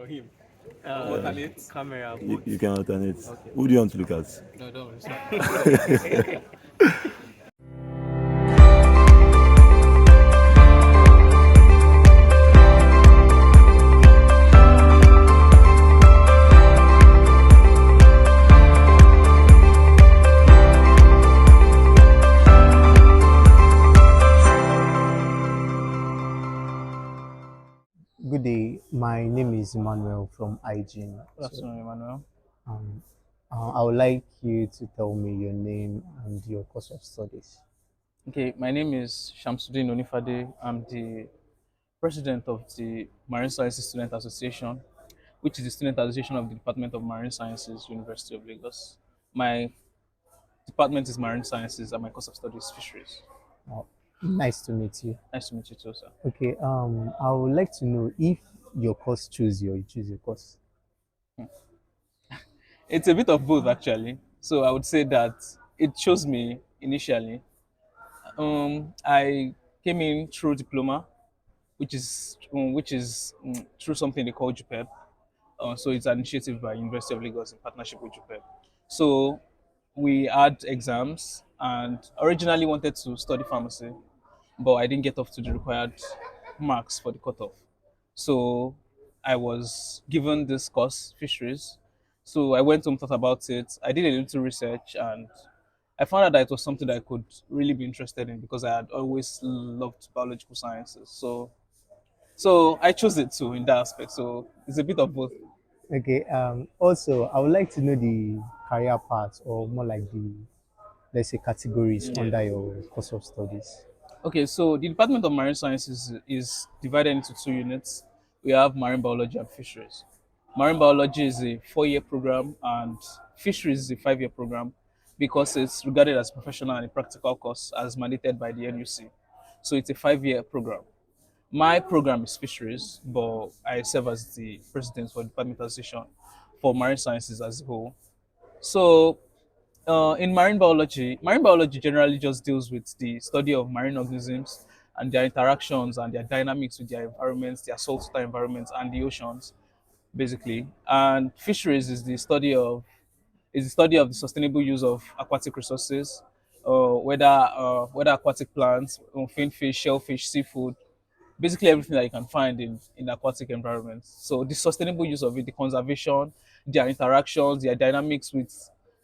him? Uh, Alternate? camera, You both. can alternate. Okay. Who do you want to look at? No, don't worry. Start with me. Good day. My name is Emmanuel from Hygiene. Good afternoon, Emmanuel. Um, I would like you to tell me your name and your course of studies. Okay, my name is Shamsudeen Onifade. I'm the president of the Marine Sciences Student Association, which is the student association of the Department of Marine Sciences, University of Lagos. My department is Marine Sciences and my course of study is Fisheries. Oh, nice to meet you. Nice to meet you too, sir. Okay. I would like to know if your course choose you or you choose your course. It's a bit of both, actually. So I would say that it chose me initially. I came in through diploma, which is through something they call JUPEP. So it's an initiative by University of Lagos in partnership with JUPEP. So we had exams and originally wanted to study pharmacy, but I didn't get off to the required marks for the cutoff. So I was given this course, fisheries. So I went home, thought about it. I did a little research, and I found out that it was something that I could really be interested in because I had always loved biological sciences. So I chose it too in that aspect. So it's a bit of both. Okay. Also, I would like to know the career path or more like the, let's say, categories Yeah. under your course of studies. Okay, so the Department of Marine Sciences is divided into two units. We have marine biology and fisheries. Marine biology is a 4 year program, and fisheries is a 5 year program because it's regarded as professional and a practical course as mandated by the NUC. So it's a 5 year program. My program is fisheries, but I serve as the president for the Department Association for Marine Sciences as a whole. So in marine biology generally just deals with the study of marine organisms and their interactions and their dynamics with their environments, their saltwater environments, and the oceans, basically. And fisheries is the study of the sustainable use of aquatic resources, whether aquatic plants, fin fish, shellfish, seafood, basically everything that you can find in aquatic environments. So the sustainable use of it, the conservation, their interactions, their dynamics with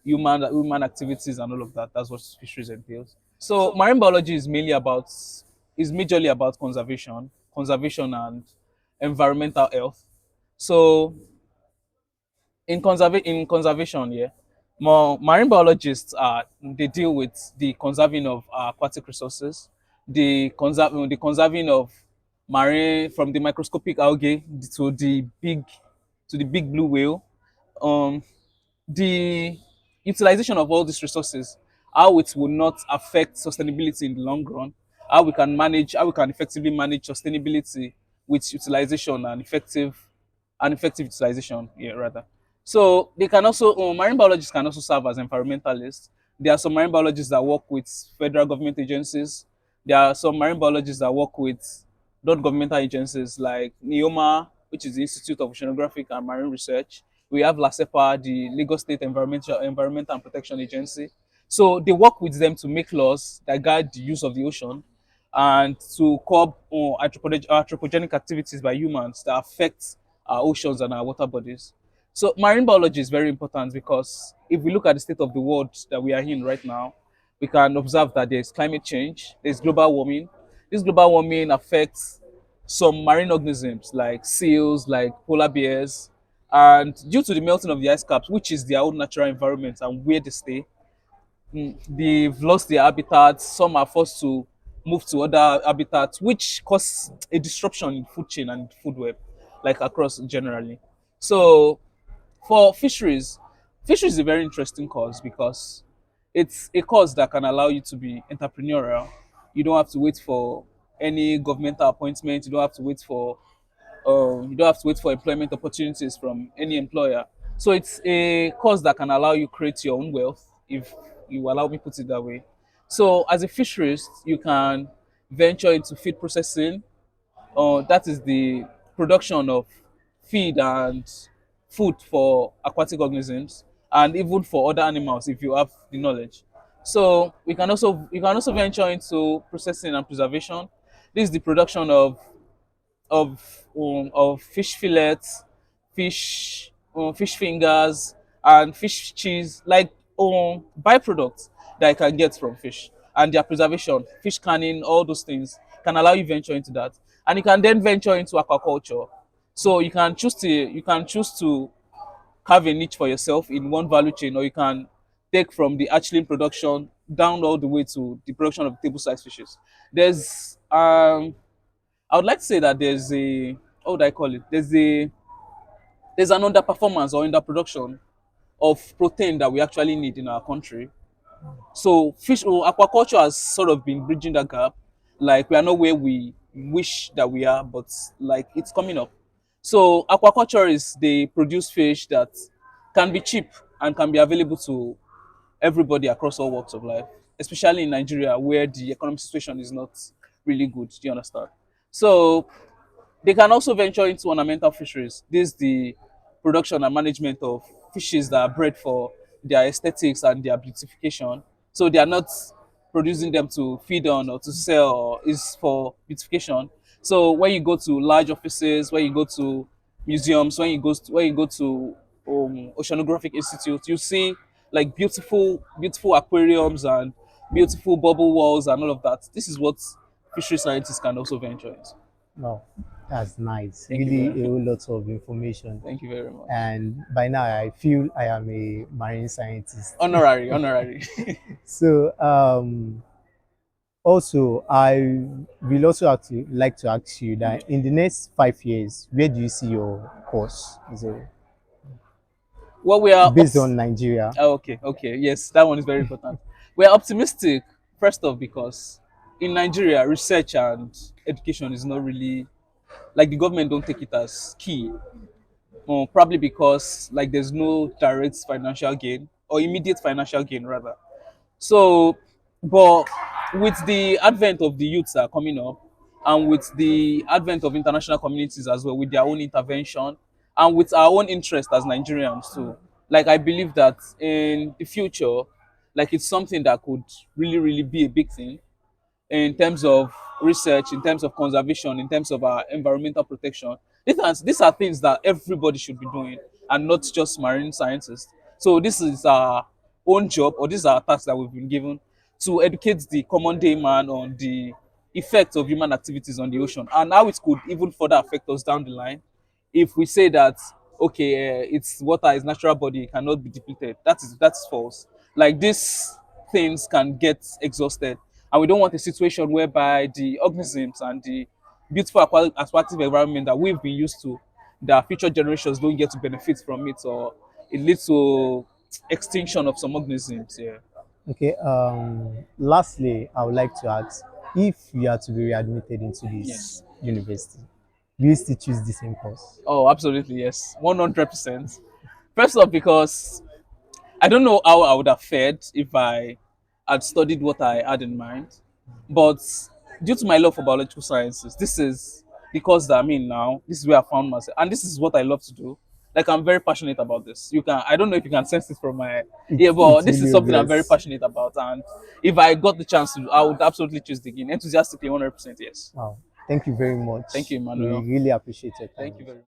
human activities and all of that. That's what fisheries entails. So marine biology is majorly about conservation and environmental health. So in conservation, yeah, more marine biologists are they deal with the conserving of aquatic resources, the conserving of marine from the microscopic algae to the big blue whale, um the utilization of all these resources, how it will not affect sustainability in the long run, how we can effectively manage sustainability with utilization and effective utilization, yeah, rather. So they can also marine biologists can also serve as environmentalists. There are some marine biologists that work with federal government agencies. There are some marine biologists that work with non-governmental agencies like NEOMA, which is the Institute of Oceanographic and Marine Research. We have LASEPA, the Lagos State Environmental and Protection Agency. So they work with them to make laws that guide the use of the ocean and to curb anthropogenic activities by humans that affect our oceans and our water bodies. So marine biology is very important because if we look at the state of the world that we are in right now, we can observe that there's climate change, there's global warming. This global warming affects some marine organisms like seals, like polar bears, and due to the melting of the ice caps, which is their own natural environment and where they stay, they've lost their habitats. Some are forced to move to other habitats, which cause a disruption in food chain and food web, like across generally. So for fisheries, fisheries is a very interesting cause because it's a cause that can allow you to be entrepreneurial. You don't have to wait for any governmental appointment. You don't have to wait for employment opportunities from any employer. So it's a cause that can allow you create your own wealth, if you allow me put it that way. So as a fisherist, you can venture into feed processing, that is the production of feed and food for aquatic organisms and even for other animals if you have the knowledge. So we can also venture into processing and preservation. This is the production of fish fillets, fish fingers, and fish cheese, like byproducts that I can get from fish, and their preservation, fish canning, all those things can allow you venture into that, and you can then venture into aquaculture. So you can choose to carve a niche for yourself in one value chain, or you can take from the hatchling production down all the way to the production of table size fishes. There's I would like to say that there's a, how would I call it? There's an underperformance or underproduction of protein that we actually need in our country. So aquaculture has sort of been bridging that gap. Like we are not where we wish that we are, but like it's coming up. So aquaculture is they produce fish that can be cheap and can be available to everybody across all walks of life, especially in Nigeria where the economic situation is not really good. Do you understand? So they can also venture into ornamental fisheries. This is the production and management of fishes that are bred for their aesthetics and their beautification. So they are not producing them to feed on or to sell, or is for beautification. So when you go to large offices, when you go to museums, when you go to oceanographic institutes, you see like beautiful aquariums and beautiful bubble walls and all of that. This is what fishery scientists can also venture into. Wow, that's nice. Thank you Really, very a much. whole lot of information. Thank you very much. And by now, I feel I am a marine scientist. Honorary, honorary. So, also, I will also like to ask you Yeah. that in the next 5 years, where do you see your course? So, Well, we are based on Nigeria. oh, okay, okay. Yes, that one is very important. We are optimistic, first off, because in Nigeria, research and education is not really like the government don't take it as key. Probably because like there's no direct financial gain or immediate financial gain rather. So, but with the advent of the youths that are coming up, and with the advent of international communities as well, with their own intervention, and with our own interest as Nigerians too, like I believe that in the future, like it's something that could really be a big thing in terms of research, in terms of conservation, in terms of our environmental protection. These are things that everybody should be doing and not just marine scientists. So this is our own job, or this is our task that we've been given to educate the common day man on the effect of human activities on the ocean and how it could even further affect us down the line if we say that okay, it's water is natural body, it cannot be depleted. That's false. Like these things can get exhausted, and we don't want a situation whereby the organisms and the beautiful aquatic environment that we've been used to, that future generations don't get to benefit from it, or it leads to extinction of some organisms. Yeah. Okay. Lastly, I would like to ask if you are to be readmitted into this Yes. university, will you still choose the same course? Oh, absolutely yes. 100%. First off, because I don't know how I would have fared if I had studied what I had in mind. But due to my love for biological sciences, this is the course that I'm in now. This is where I found myself. And this is what I love to do. Like I'm very passionate about this. I don't know if you can sense it from my, yeah, but It's this is really something I'm very obvious. passionate about. And if I got the chance to, I would absolutely choose the game. Enthusiastically, 100% yes. Wow. Thank you very much. Thank you, We Emmanuel. really appreciate your Thank time. you very much.